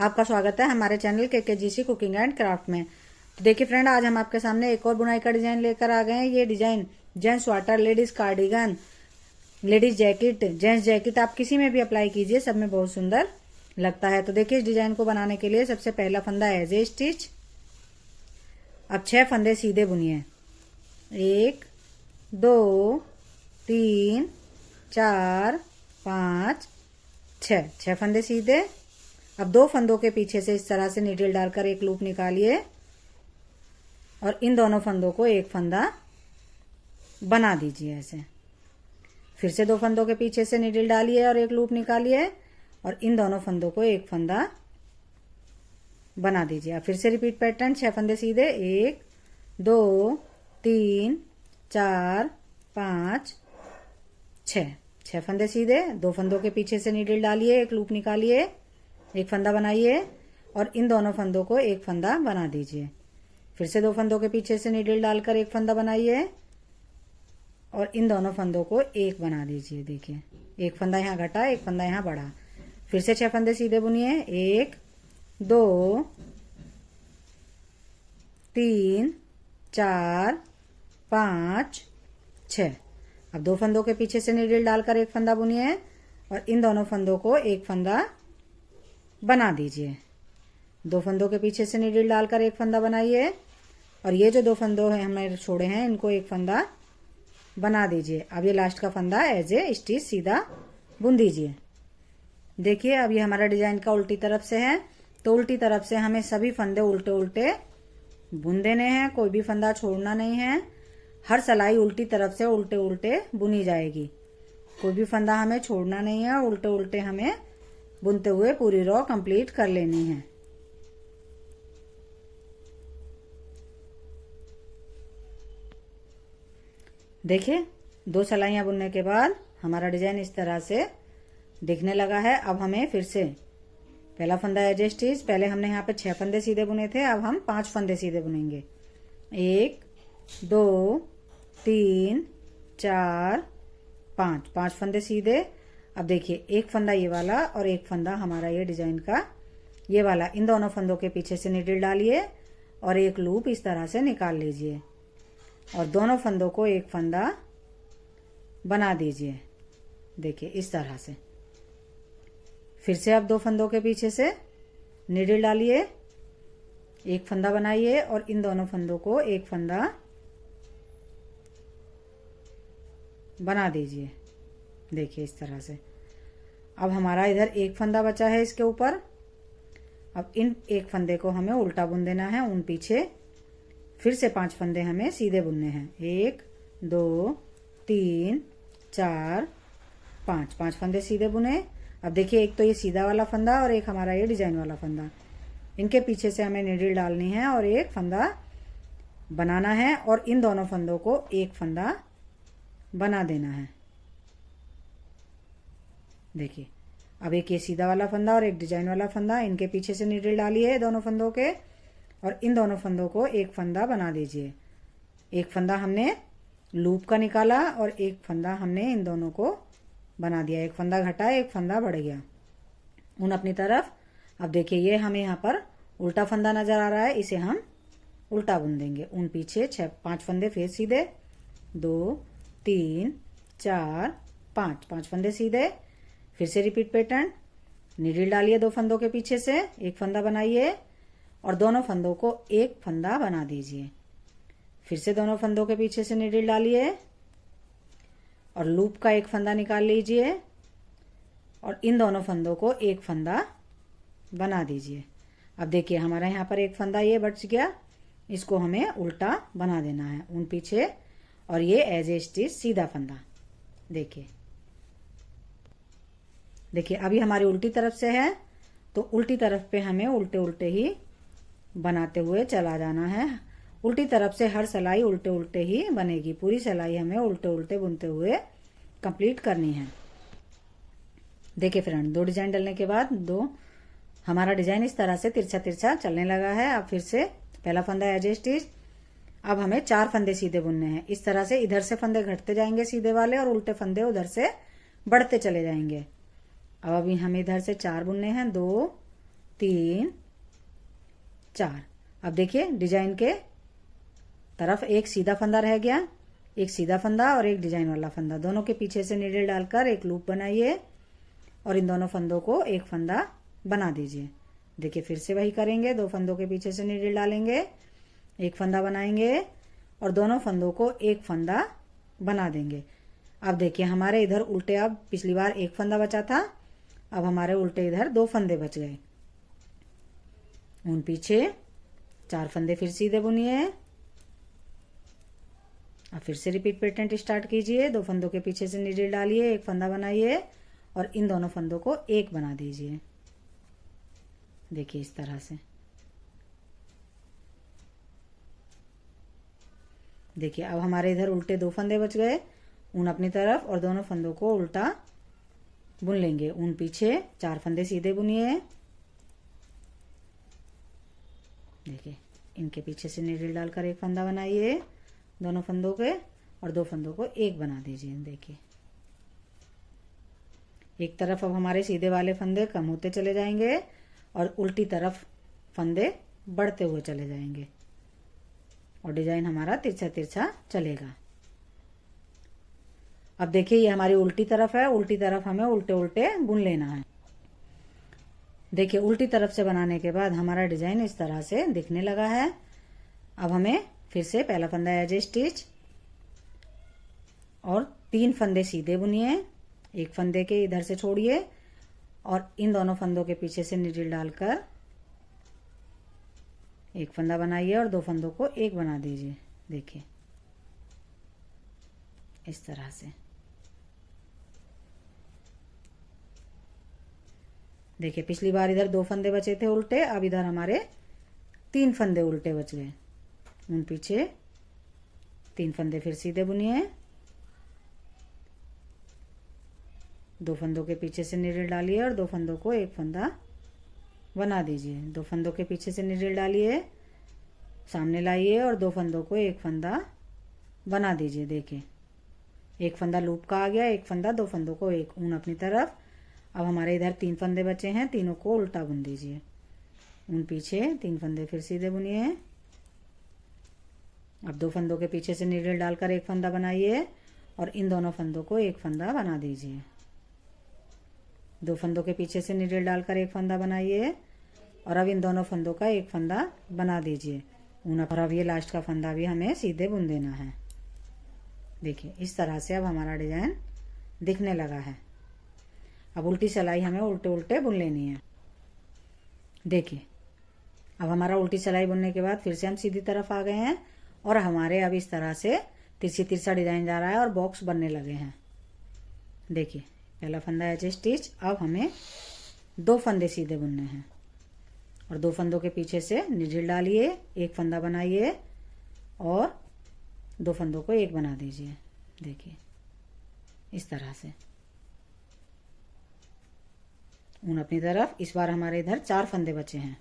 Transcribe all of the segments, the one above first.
आपका स्वागत है हमारे channel KKGC cooking and craft में। तो देखिए फ्रेंड, आज हम आपके सामने एक और बुनाई का डिजाइन लेकर आ गए हैं। ये design gents sweater, ladies cardigan, ladies jacket, gents jacket आप किसी में भी अप्लाई कीजिए, सब में बहुत सुंदर लगता है। तो देखिए, इस डिजाइन को बनाने के लिए सबसे पहला फंदा एज ए स्टिच। अब 6 फंदे सीधे बुनिए। 1 2 3 4 5 6 फंदे सीधे। अब 2 फंदों के पीछे से इस तरह से नीडल डालकर एक लूप निकालिए और इन दोनों फंदों को एक फंदा बना दीजिए ऐसे। फिर से 2 फंदों के पीछे से नीडल डालिए और एक लूप निकालिए और इन दोनों फंदों को एक फंदा बना दीजिए। अब फिर से रिपीट पैटर्न, 6 फंदे सीधे। 1 2 3 4 5 6 फंदे सीधे। 2 फंदों के पीछे से नीडल डालिए, एक लूप निकालिए, एक फंदा बनाइए और इन दोनों फंदों को एक फंदा बना दीजिए। फिर से 2 फंदों के पीछे से नीडल डालकर एक फंदा बनाइए और इन दोनों फंदों को एक बना दीजिए। देखिए, एक फंदा यहाँ घटा, एक फंदा यहाँ बढ़ा। फिर से 6 फंदे सीधे बुनिए। 1 2 3 4 5 6। अब 2 फंदों के पीछे से नीडल डालकर एक फंदा बुनिए और इन दोनों फंदों को एक फंदा बना दीजिए। 2 फंदों के पीछे से नीडल डालकर एक फंदा बनाइए और ये जो 2 फंदों हैं हमने छोड़े हैं, इनको एक फंदा बना दीजिए। अब ये लास्ट का फंदा एज ए स्टिच सीधा बुन दीजिए। देखिए, अब ये हमारा डिजाइन का उल्टी तरफ से है, तो उल्टी तरफ से हमें सभी फंदे उल्टे उल्टे बुन देने हैं, कोई भी फंदा छोड़ना नहीं है। हर सिलाई उल्टी तरफ से उल्टे उल्टे बुनी जाएगी, कोई भी फंदा हमें छोड़ना नहीं है। उल्टे उल्टे हमें बुनते हुए पूरी रो कंप्लीट कर लेनी है। देखिए, 2 सिलाइयां बुनने के बाद हमारा डिजाइन इस तरह से दिखने लगा है। अब हमें फिर से पहला फंदा एज ए स्टिच। पहले हमने यहाँ पे 6 फंदे सीधे बुने थे, अब हम 5 फंदे सीधे बुनेंगे। 1 2 3 4 5 फंदे सीधे। अब देखिए, एक फंदा ये वाला और एक फंदा हमारा ये डिजाइन का ये वाला, इन दोनों फंदों के पीछे से नीडल डालिए और एक लूप इस तरह से निकाल लीजिए और दोनों फंदों को एक फंदा बना दीजिए। देखिए, इस तरह से। फिर से अब 2 फंदों के पीछे से नीडल डालिए, एक फंदा बनाइए और इन दोनों फंदों को एक फंदा बना दीजिए। देखिए, इस तरह से। अब हमारा इधर एक फंदा बचा है इसके ऊपर। अब इन एक फंदे को हमें उल्टा बुन देना है, उन पीछे फिर से 5 फंदे हमें सीधे बुनने हैं। 1 2 3 4 5 फंदे सीधे बुने। अब देखिए, एक तो ये सीधा वाला फंदा और एक हमारा ये डिजाइन वाला फंदा, इनके पीछे से हमें नीडल डालनी है और एक फंदा बनाना है और इन दोनों फंदों को एक फंदा बना देना है। देखिए, अब एक ये सीधा वाला फंदा और एक डिजाइन वाला फंदा, इनके पीछे से नीडल डालिए दोनों फंदों के और इन दोनों फंदों को एक फंदा बना दीजिए। एक फंदा हमने लूप का निकाला और एक फंदा हमने इन दोनों को बना दिया। एक फंदा घटा, एक फंदा बढ़ गया उन अपनी तरफ। अब देखिए, ये हमें यहाँ पर उल्टा फंदा नजर आ रहा है, इसे हम उल्टा बुन देंगे। उन पीछे 5 फंदे फिर सीधे। 2 3 4 5 फंदे सीधे। फिर से रिपीट पैटर्न, नीडल डालिए 2 फंदों के पीछे से, एक फंदा बनाइए और दोनों फंदों को एक फंदा बना दीजिए। फिर से दोनों फंदों के पीछे से नीडल डालिए और लूप का एक फंदा निकाल लीजिए और इन दोनों फंदों को एक फंदा बना दीजिए। अब देखिए, हमारा यहाँ पर एक फंदा ये बच गया, इसको हमें उल्टा बना देना है उन पीछे और ये एज ए स्टिच सीधा फंदा। देखिए, अभी हमारी उल्टी तरफ से है, तो उल्टी तरफ पे हमें उल्टे उल्टे ही बनाते हुए चला जाना है। उल्टी तरफ से हर सिलाई उल्टे उल्टे ही बनेगी, पूरी सिलाई हमें उल्टे उल्टे बुनते हुए कंप्लीट करनी है। देखिए फ्रेंड, 2 डिजाइन डलने के बाद हमारा डिजाइन इस तरह से तिरछा तिरछा चलने लगा है। अब फिर से पहला फंदा एज ए स्टिच। अब हमें 4 फंदे सीधे बुनने हैं। इस तरह से इधर से फंदे घटते जाएंगे सीधे वाले और उल्टे फंदे उधर से बढ़ते चले जाएंगे। अब अभी हमें इधर से 4 बुनने हैं, 2 3 4। अब देखिए डिजाइन के तरफ एक सीधा फंदा रह गया, एक सीधा फंदा और एक डिजाइन वाला फंदा, दोनों के पीछे से नीडल डालकर एक लूप बनाइए और इन दोनों फंदों को एक फंदा बना दीजिए। देखिए फिर से वही करेंगे, दो फंदों के पीछे से नीडल डालेंगे, एक फंदा बनाएंगे और दोनों फंदों को एक फंदा बना देंगे। अब देखिए हमारे इधर उल्टे, अब पिछली बार एक फंदा बचा था, अब हमारे उल्टे इधर 2 फंदे बच गए। उन पीछे 4 फंदे फिर सीधे बुनिए। अब फिर से रिपीट पैटर्न स्टार्ट कीजिए, 2 फंदों के पीछे से नीडल डालिए, एक फंदा बनाइए और इन दोनों फंदों को एक बना दीजिए। देखिए इस तरह से। देखिए अब हमारे इधर उल्टे 2 फंदे बच गए, ऊन अपनी तरफ और दोनों फंदों को उल्टा बुन लेंगे। ऊन पीछे 4 फंदे सीधे बुनिए। देखिए इनके पीछे से नीडल डालकर एक फंदा बनाइए, दोनों फंदों के और 2 फंदों को एक बना दीजिए। देखिए एक तरफ अब हमारे सीधे वाले फंदे कम होते चले जाएंगे और उल्टी तरफ फंदे बढ़ते हुए चले जाएंगे और डिजाइन हमारा तिरछा तिरछा चलेगा। अब देखिए ये हमारी उल्टी तरफ है, उल्टी तरफ हमें उल्टे उल्टे बुन लेना है। देखिए उल्टी तरफ से बनाने के बाद हमारा डिजाइन इस तरह से दिखने लगा है। अब हमें फिर से पहला फंदा एज स्टिच और 3 फंदे सीधे बुनिए, एक फंदे के इधर से छोड़िए और इन दोनों फंदों के पीछे से नीडल डालकर एक फंदा बनाइए और 2 फंदों को एक बना दीजिए। देखिए इस तरह से। देखिए पिछली बार इधर 2 फंदे बचे थे उल्टे, अब इधर हमारे 3 फंदे उल्टे बच गए। उन पीछे 3 फंदे फिर सीधे बुनिए, 2 फंदों के पीछे से नीडल डालिए और 2 फंदों को एक फंदा बना दीजिए। 2 फंदों के पीछे से नीडल डालिए, सामने लाइए और 2 फंदों को एक फंदा बना दीजिए। देखिए एक फंदा लूप का आ गया, एक फंदा 2 फंदों को एक, ऊन अपनी तरफ। अब हमारे इधर 3 फंदे बचे हैं, तीनों को उल्टा बुन दीजिए। उन पीछे 3 फंदे फिर सीधे बुनिए। अब 2 फंदों के पीछे से नीडल डालकर एक फंदा बनाइए और इन दोनों फंदों को एक फंदा बना दीजिए। 2 फंदों के पीछे से नीडल डालकर एक फंदा बनाइए और अब इन दोनों फंदों का एक फंदा बना दीजिए। ऊन पर अब ये लास्ट का फंदा भी हमें सीधे बुन देना है। देखिए इस तरह से अब हमारा डिजाइन दिखने लगा है। अब उल्टी सिलाई हमें उल्टे उल्टे बुन लेनी है। देखिए अब हमारा उल्टी सिलाई बुनने के बाद फिर से हम सीधी तरफ आ गए हैं और हमारे अब इस तरह से तिरछी तिरछा डिजाइन जा रहा है और बॉक्स बनने लगे हैं। देखिए पहला फंदा एज स्टिच। अब हमें 2 फंदे सीधे बुनने हैं और 2 फंदों के पीछे से नीडल डालिए, एक फंदा बनाइए और 2 फंदों को एक बना दीजिए। देखिए इस तरह से। ऊन अपनी तरफ। इस बार हमारे इधर 4 फंदे बचे हैं,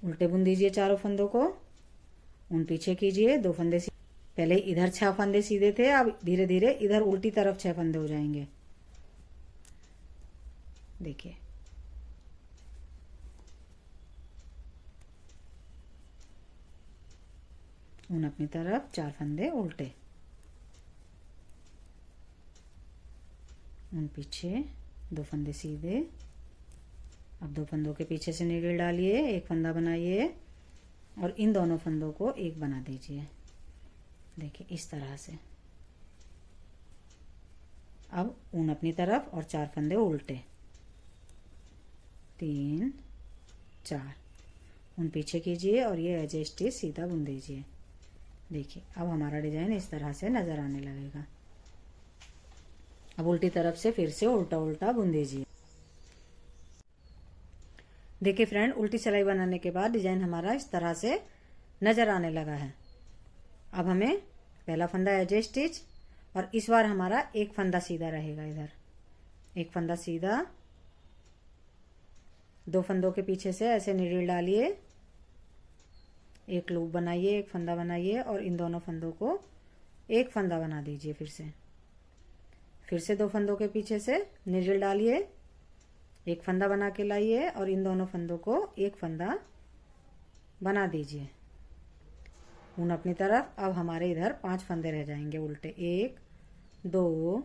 उल्टे बुन दीजिए चारों फंदों को। ऊन पीछे कीजिए, 2 फंदे पहले इधर 6 फंदे सीधे थे, अब धीरे धीरे इधर उल्टी तरफ 6 फंदे हो जाएंगे। देखिए ऊन अपनी तरफ 4 फंदे उल्टे, ऊन पीछे 2 फंदे सीधे। अब 2 फंदों के पीछे से नीडल डालिए, एक फंदा बनाइए और इन दोनों फंदों को एक बना दीजिए। देखिए इस तरह से। अब ऊन अपनी तरफ और 4 फंदे उल्टे, 3 4। ऊन पीछे कीजिए और ये एज स्टिच सीधा बुन दीजिए। देखिए अब हमारा डिजाइन इस तरह से नजर आने लगेगा। अब उल्टी तरफ से फिर से उल्टा उल्टा बुन दीजिए। देखिए फ्रेंड उल्टी सिलाई बनाने के बाद डिजाइन हमारा इस तरह से नजर आने लगा है। अब हमें पहला फंदा एज स्टिच और इस बार हमारा एक फंदा सीधा रहेगा। इधर एक फंदा सीधा, 2 फंदों के पीछे से ऐसे नीडल डालिए, एक लूप बनाइए, एक फंदा बनाइए और इन दोनों फंदों को एक फंदा बना दीजिए। फिर से 2 फंदों के पीछे से नीडल डालिए, एक फंदा बना के लाइए और इन दोनों फंदों को एक फंदा बना दीजिए। ऊन अपनी तरफ। अब हमारे इधर 5 फंदे रह जाएंगे उल्टे। 1 2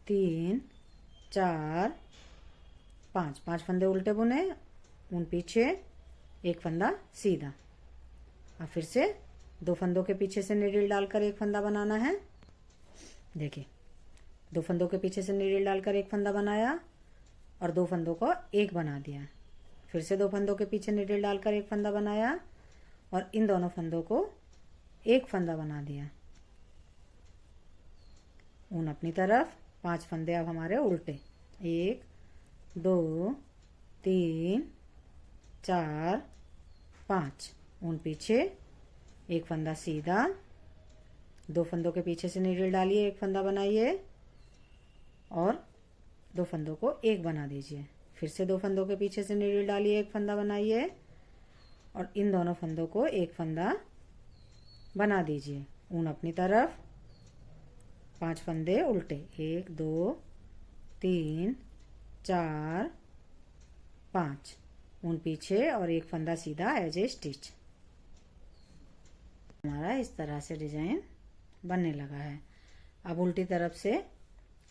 3 4 5। 5 फंदे उल्टे बुने, ऊन पीछे, एक फंदा सीधा। अब फिर से 2 फंदों के पीछे से नीडल डालकर एक फंदा बनाना है। देखिए 2 फंदों के पीछे से नीडल डालकर एक फंदा बनाया और 2 फंदों को एक बना दिया। फिर से 2 फंदों के पीछे नीडल डालकर एक फंदा बनाया और इन दोनों फंदों को एक फंदा बना दिया। ऊन अपनी तरफ। 5 फंदे अब हमारे उल्टे। 1 2 3 4 5। ऊन पीछे, एक फंदा सीधा। 2 फंदों के पीछे से नीडल डालिए, एक फंदा बनाइए और 2 फंदों को एक बना दीजिए। फिर से 2 फंदों के पीछे से नीडल डालिए, एक फंदा बनाइए और इन दोनों फंदों को एक फंदा बना दीजिए। ऊन अपनी तरफ। 5 फंदे उल्टे। 1 2 3 4 5। ऊन पीछे और एक फंदा सीधा एज ए स्टिच। हमारा इस तरह से डिजाइन बनने लगा है। अब उल्टी तरफ से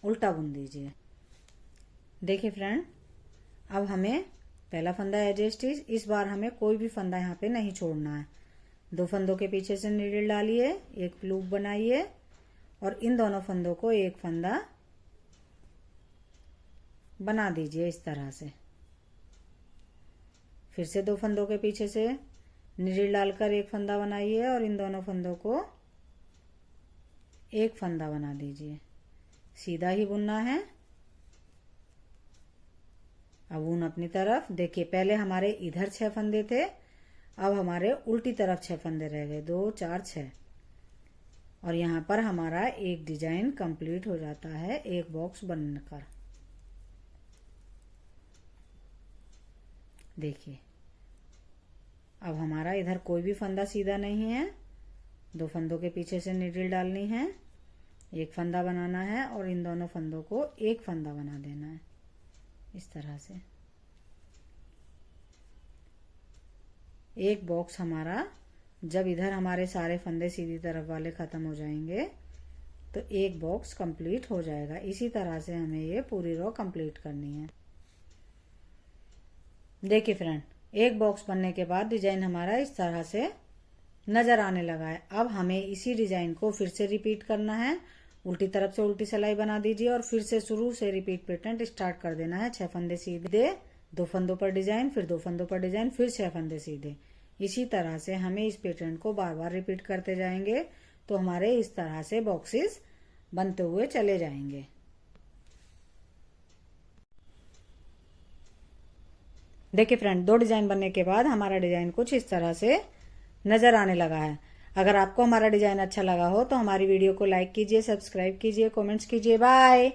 उल्टा बुन दीजिए। देखिए फ्रेंड, अब हमें पहला फंदा एज ए स्टिच। इस बार हमें कोई भी फंदा यहाँ पे नहीं छोड़ना है। 2 फंदों के पीछे से नीडल डालिए, एक लूप बनाइए और इन दोनों फंदों को एक फंदा बना दीजिए इस तरह से। फिर से 2 फंदों के पीछे से नीडल डालकर एक फंदा बनाइए और इन दोनों फंदों को एक फंदा बना दीजिए। सीधा ही बुनना है। अब ऊन अपनी तरफ। देखिए पहले हमारे इधर 6 फंदे थे, अब हमारे उल्टी तरफ 6 फंदे रह गए। 2 4 6 और यहाँ पर हमारा एक डिजाइन कंप्लीट हो जाता है, एक बॉक्स बनकर। देखिए अब हमारा इधर कोई भी फंदा सीधा नहीं है। 2 फंदों के पीछे से नीडल डालनी है, एक फंदा बनाना है और इन दोनों फंदों को एक फंदा बना देना है इस तरह से। एक बॉक्स हमारा, जब इधर हमारे सारे फंदे सीधी तरफ वाले खत्म हो जाएंगे तो एक बॉक्स कंप्लीट हो जाएगा। इसी तरह से हमें ये पूरी रो कंप्लीट करनी है। देखिए फ्रेंड, एक बॉक्स बनने के बाद डिजाइन हमारा इस तरह से नजर आने लगा है। अब हमें इसी डिजाइन को फिर से रिपीट करना है। उल्टी तरफ से उल्टी सिलाई बना दीजिए और फिर से शुरू से रिपीट पैटर्न स्टार्ट कर देना है। 6 फंदे सीधे, 2 फंदों पर डिजाइन, फिर 2 फंदों पर डिजाइन, फिर 6 फंदे सीधे। इसी तरह से हमें इस पैटर्न को बार बार रिपीट करते जाएंगे तो हमारे इस तरह से बॉक्सेस बनते हुए चले जाएंगे। देखिए फ्रेंड, 2 डिजाइन बनने के बाद हमारा डिजाइन कुछ इस तरह से नजर आने लगा है। अगर आपको हमारा डिजाइन अच्छा लगा हो तो हमारी वीडियो को लाइक कीजिए, सब्सक्राइब कीजिए, कमेंट्स कीजिए। बाय।